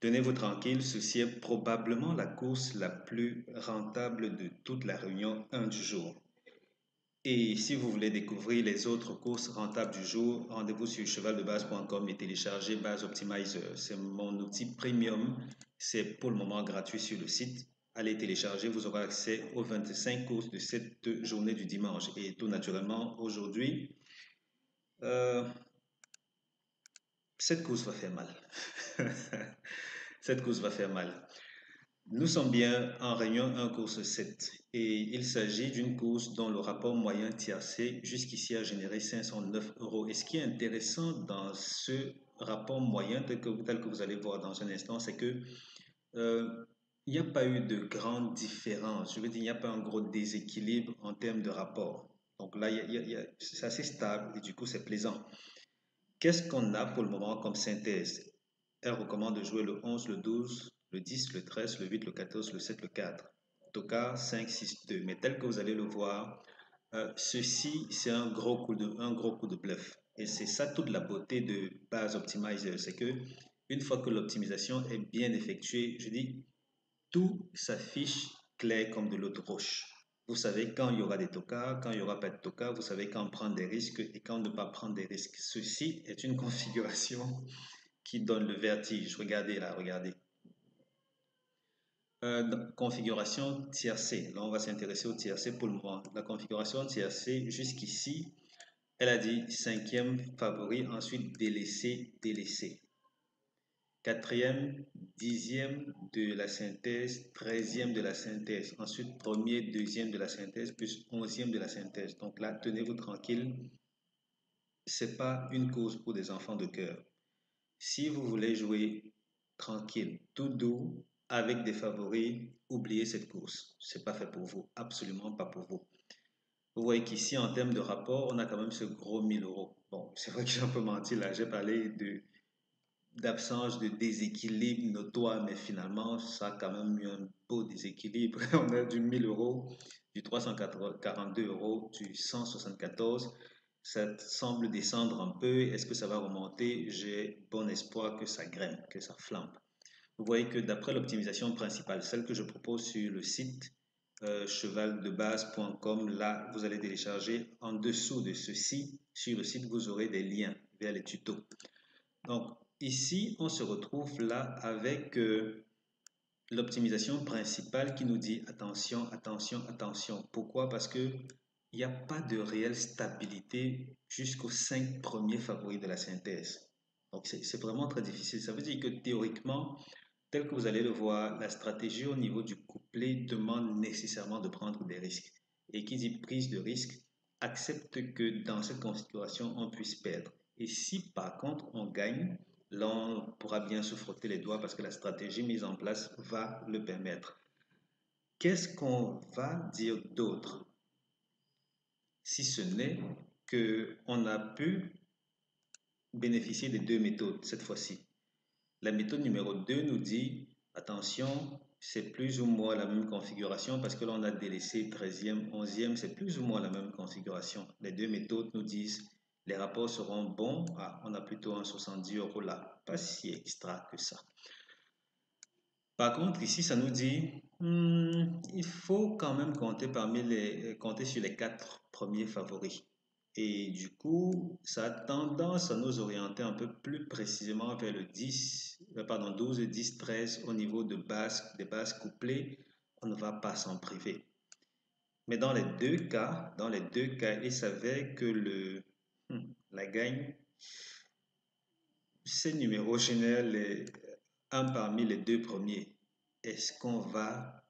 Tenez-vous tranquille, ceci est probablement la course la plus rentable de toute la réunion 1 du jour. Et si vous voulez découvrir les autres courses rentables du jour, rendez-vous sur chevaldebase.com et téléchargez Base Optimizer. C'est mon outil premium. C'est pour le moment gratuit sur le site. Allez télécharger, vous aurez accès aux 25 courses de cette journée du dimanche. Et tout naturellement, aujourd'hui, euh, cette course va faire mal. Cette course va faire mal. Nous sommes bien en réunion 1 course 7 et il s'agit d'une course dont le rapport moyen tiercé jusqu'ici a généré 509 euros. Et ce qui est intéressant dans ce rapport moyen tel que vous allez voir dans un instant, c'est que il n'y a pas eu de grande différence. Je veux dire, il n'y a pas un gros déséquilibre en termes de rapport. Donc là, c'est assez stable et du coup, c'est plaisant. Qu'est-ce qu'on a pour le moment comme synthèse? Elle recommande de jouer le 11, le 12, le 10, le 13, le 8, le 14, le 7, le 4. Toka 5, 6, 2. Mais tel que vous allez le voir, ceci, c'est un gros coup de bluff. Et c'est ça toute la beauté de Base Optimizer. C'est que une fois que l'optimisation est bien effectuée, je dis, tout s'affiche clair comme de l'eau de roche. Vous savez quand il y aura des tokas, quand il n'y aura pas de tokas, vous savez quand prendre des risques et quand ne pas prendre des risques. Ceci est une configuration qui donne le vertige. Regardez là, regardez. Configuration tiercé. Là, on va s'intéresser au tiercé pour le moment. La configuration tiercé, jusqu'ici, elle a dit cinquième favori, ensuite délaissé, délaissé. Quatrième, dixième de la synthèse, treizième de la synthèse. Ensuite, premier, deuxième de la synthèse, plus onzième de la synthèse. Donc là, tenez-vous tranquille. C'est pas une course pour des enfants de cœur. Si vous voulez jouer tranquille, tout doux, avec des favoris, oubliez cette course. C'est pas fait pour vous, absolument pas pour vous. Vous voyez qu'ici, en termes de rapport, on a quand même ce gros 1000 euros. Bon, c'est vrai que j'ai un peu menti là, j'ai parlé d'absence de déséquilibre notoire, mais finalement, ça a quand même eu un beau déséquilibre. On a du 1000 euros, du 342 euros, du 174. Ça semble descendre un peu. Est-ce que ça va remonter? J'ai bon espoir que ça grimpe, que ça flambe. Vous voyez que d'après l'optimisation principale, celle que je propose sur le site chevaldebase.com, là, vous allez télécharger en dessous de ceci. Sur le site, vous aurez des liens vers les tutos. Donc, ici, on se retrouve là avec l'optimisation principale qui nous dit attention, attention, attention. Pourquoi? Parce que il n'y a pas de réelle stabilité jusqu'aux 5 premiers favoris de la synthèse. Donc, c'est vraiment très difficile. Ça veut dire que théoriquement, tel que vous allez le voir, la stratégie au niveau du couplet demande nécessairement de prendre des risques. Et qui dit prise de risque, accepte que dans cette configuration, on puisse perdre. Et si par contre on gagne, là on pourra bien se frotter les doigts parce que la stratégie mise en place va le permettre. Qu'est-ce qu'on va dire d'autre? Si ce n'est qu'on a pu bénéficier des deux méthodes cette fois-ci. La méthode numéro 2 nous dit, attention, c'est plus ou moins la même configuration parce que là on a délaissé 13e, 11e, c'est plus ou moins la même configuration. Les deux méthodes nous disent, les rapports seront bons. Ah, on a plutôt un 70 euros là, pas si extra que ça. Par contre, ici, ça nous dit, il faut quand même compter sur les 4 premiers favoris. Et du coup, ça a tendance à nous orienter un peu plus précisément vers le 12, 10, 13 au niveau des bases couplées. On ne va pas s'en priver. Mais dans les deux cas, il s'avère que la gagne, ce numéro général est un parmi les deux premiers. Est-ce qu'on va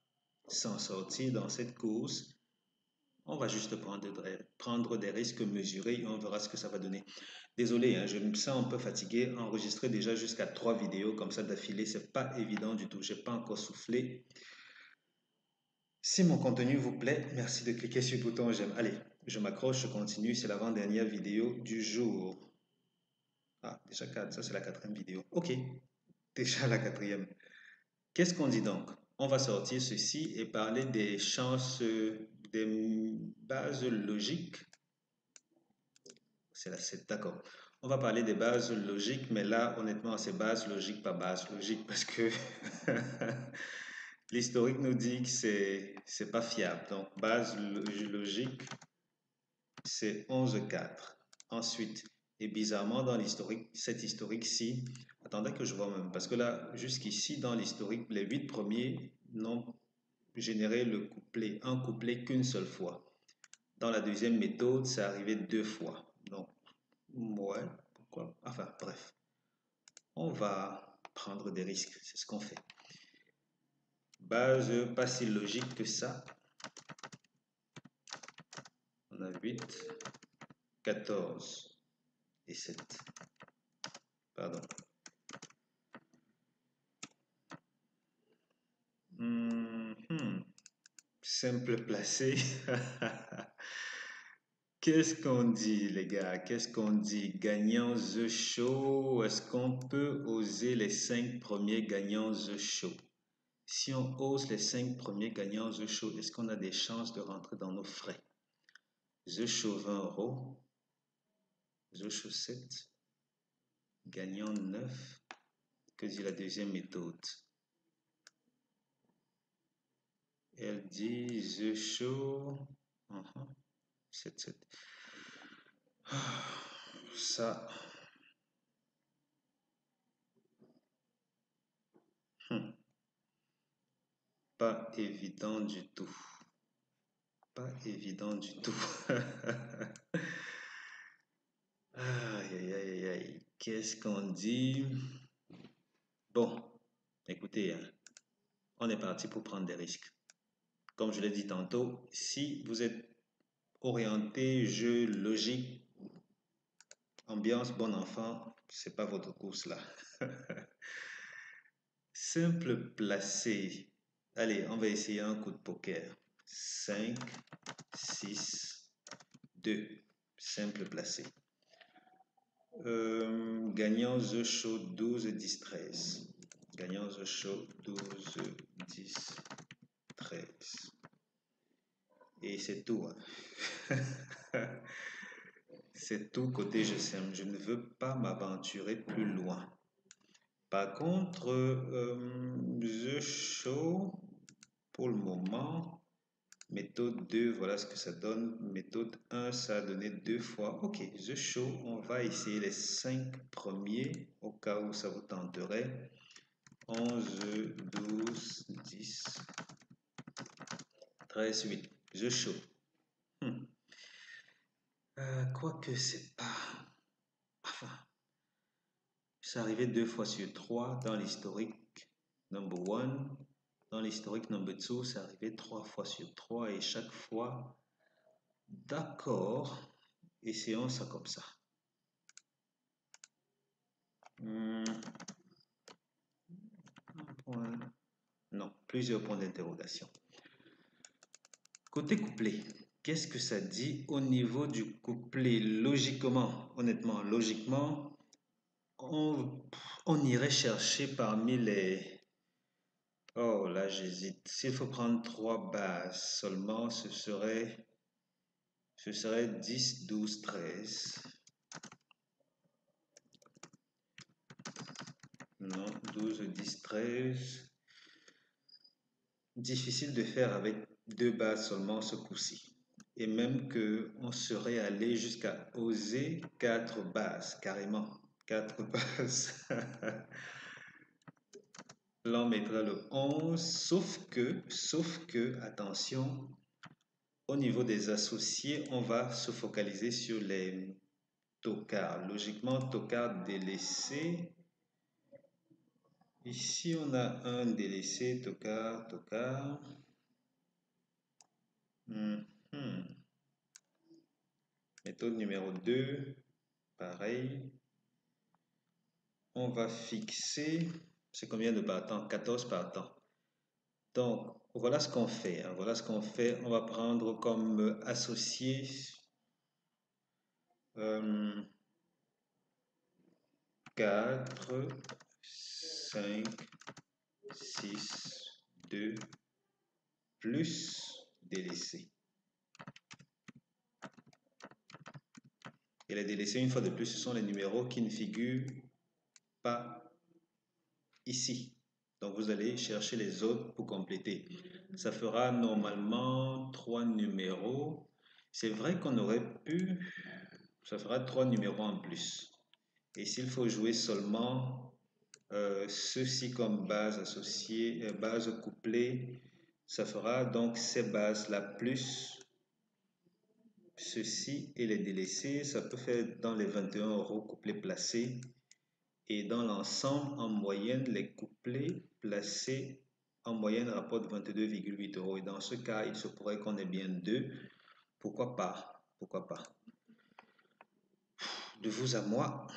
s'en sortir dans cette course? On va juste prendre des risques mesurés et on verra ce que ça va donner. Désolé, hein, je me sens un peu fatigué. Enregistrer déjà jusqu'à 3 vidéos comme ça d'affilée, c'est pas évident du tout. J'ai pas encore soufflé. Si mon contenu vous plaît, merci de cliquer sur le bouton j'aime. Allez, je m'accroche, je continue. C'est l'avant-dernière vidéo du jour. Ah, déjà 4, ça c'est la 4e vidéo. Ok, déjà la 4e. Qu'est-ce qu'on dit donc? On va sortir ceci et parler des chances, des bases logiques. C'est la 7, d'accord. on va parler des bases logiques, mais là, honnêtement, c'est base logique, pas base logique, parce que l'historique nous dit que c'est pas fiable. Donc, base logique, c'est 11,4. Ensuite, et bizarrement, dans l'historique, cette historique-ci, attendez que je vois même, parce que là, jusqu'ici, dans l'historique, les 8 premiers n'ont généré un couplet qu'une seule fois. Dans la deuxième méthode, c'est arrivé 2 fois. Donc, ouais, pourquoi? Enfin, bref. On va prendre des risques, c'est ce qu'on fait. Base pas si logique que ça. On a 8, 14 et 7. Pardon. Simple placé. Qu'est-ce qu'on dit, les gars? Qu'est-ce qu'on dit? Gagnant The Show. Est-ce qu'on peut oser les 5 premiers gagnants The Show? Si on ose les 5 premiers gagnants The Show, est-ce qu'on a des chances de rentrer dans nos frais? The Show 20 euros. The Show 7. Gagnant 9. Que dit la deuxième méthode? Elle dit The Show. 7, 7. Ça. Pas évident du tout. Pas évident du tout. Aïe, aïe, aïe, aïe. Qu'est-ce qu'on dit? Bon, écoutez, hein, on est parti pour prendre des risques. Comme je l'ai dit tantôt, si vous êtes orienté jeu logique, ambiance bon enfant, c'est pas votre course là. Simple placé. Allez, on va essayer un coup de poker. 5, 6, 2. Simple placé. Gagnant The Show 12, 10, 13. Gagnant The Show 12, 10, 13. Et c'est tout. Hein. C'est tout côté je sème. Je ne veux pas m'aventurer plus loin. Par contre, The Show, pour le moment, méthode 2, voilà ce que ça donne. Méthode 1, ça a donné 2 fois. Ok, The Show, on va essayer les 5 premiers au cas où ça vous tenterait. 11, 12, 10, 13, 8. The Show. Quoique c'est pas... Enfin, c'est arrivé 2 fois sur 3 dans l'historique number 1. Dans l'historique number 2, c'est arrivé 3 fois sur 3 et chaque fois, d'accord, essayons ça comme ça. Non, plusieurs points d'interrogation. Côté couplet, qu'est-ce que ça dit au niveau du couplet? Logiquement, honnêtement, logiquement, on irait chercher parmi les... Oh, là, j'hésite. S'il faut prendre 3 bases seulement, ce serait 10, 12, 13. Non, 12, 10, 13. Difficile de faire avec 2 bases seulement ce coup-ci. Et même qu'on serait allé jusqu'à oser 4 bases, carrément. 4 bases. Là, on mettra le 11, sauf que, attention, au niveau des associés, on va se focaliser sur les tocards. Logiquement, tocard délaissé. Ici, on a un délaissé, tocard. Méthode numéro 2, pareil. On va fixer, c'est combien de partants? 14 partants. Donc, voilà ce qu'on fait. Hein. Voilà ce qu'on fait. On va prendre comme associé 4, 5, 6, 2, plus délaissé. Et les délaissés délaissés, une fois de plus, ce sont les numéros qui ne figurent pas ici. Donc, vous allez chercher les autres pour compléter. Ça fera normalement 3 numéros. C'est vrai qu'on aurait pu... Ça fera 3 numéros en plus. Et s'il faut jouer seulement ceci comme base associée, base couplée, ça fera donc ces bases-là plus ceci et les délaissés. Ça peut faire dans les 21 euros couplés placés. Et dans l'ensemble, en moyenne, les couplets placés en moyenne rapportent 22,8 euros. Et dans ce cas, il se pourrait qu'on ait bien deux. Pourquoi pas? Pourquoi pas? De vous à moi,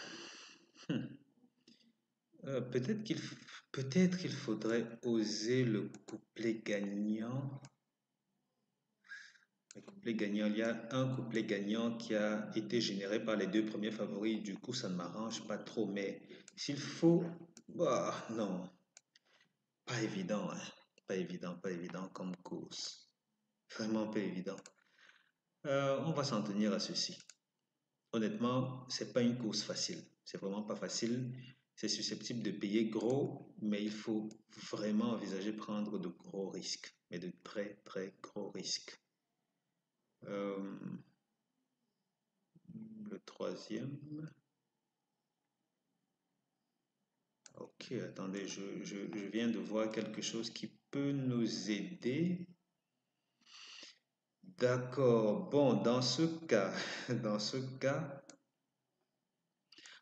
peut-être qu'il faudrait oser le couplet gagnant. Le couplet gagnant, il y a un couplet gagnant qui a été généré par les deux premiers favoris. Du coup, ça ne m'arrange pas trop. Mais s'il faut... Bah, non. Pas évident, hein. Pas évident comme course. Vraiment pas évident. On va s'en tenir à ceci. Honnêtement, c'est pas une course facile. C'est vraiment pas facile. C'est susceptible de payer gros, mais il faut vraiment envisager prendre de gros risques, mais de très très gros risques. Le troisième. Ok, attendez, je viens de voir quelque chose qui peut nous aider. D'accord. Bon, dans ce cas,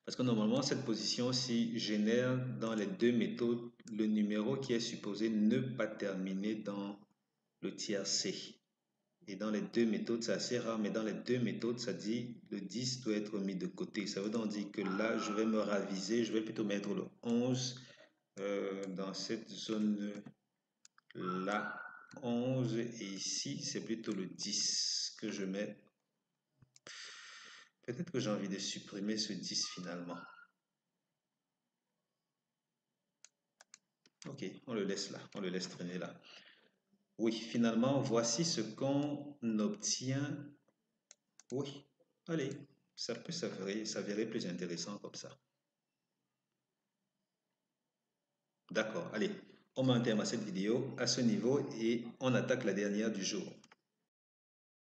parce que normalement, cette position-ci génère dans les deux méthodes le numéro qui est supposé ne pas terminer dans le tiercé. Et dans les deux méthodes, c'est assez rare, mais dans les deux méthodes, ça dit le 10 doit être mis de côté. Ça veut donc dire que là, je vais me raviser, je vais plutôt mettre le 11 dans cette zone-là. 11 et ici, c'est plutôt le 10 que je mets. Peut-être que j'ai envie de supprimer ce 10 finalement. Ok, on le laisse là, on le laisse traîner là. Oui, finalement, voici ce qu'on obtient. Oui, allez, ça peut s'avérer plus intéressant comme ça. D'accord, allez, on met un terme à cette vidéo à ce niveau et on attaque la dernière du jour.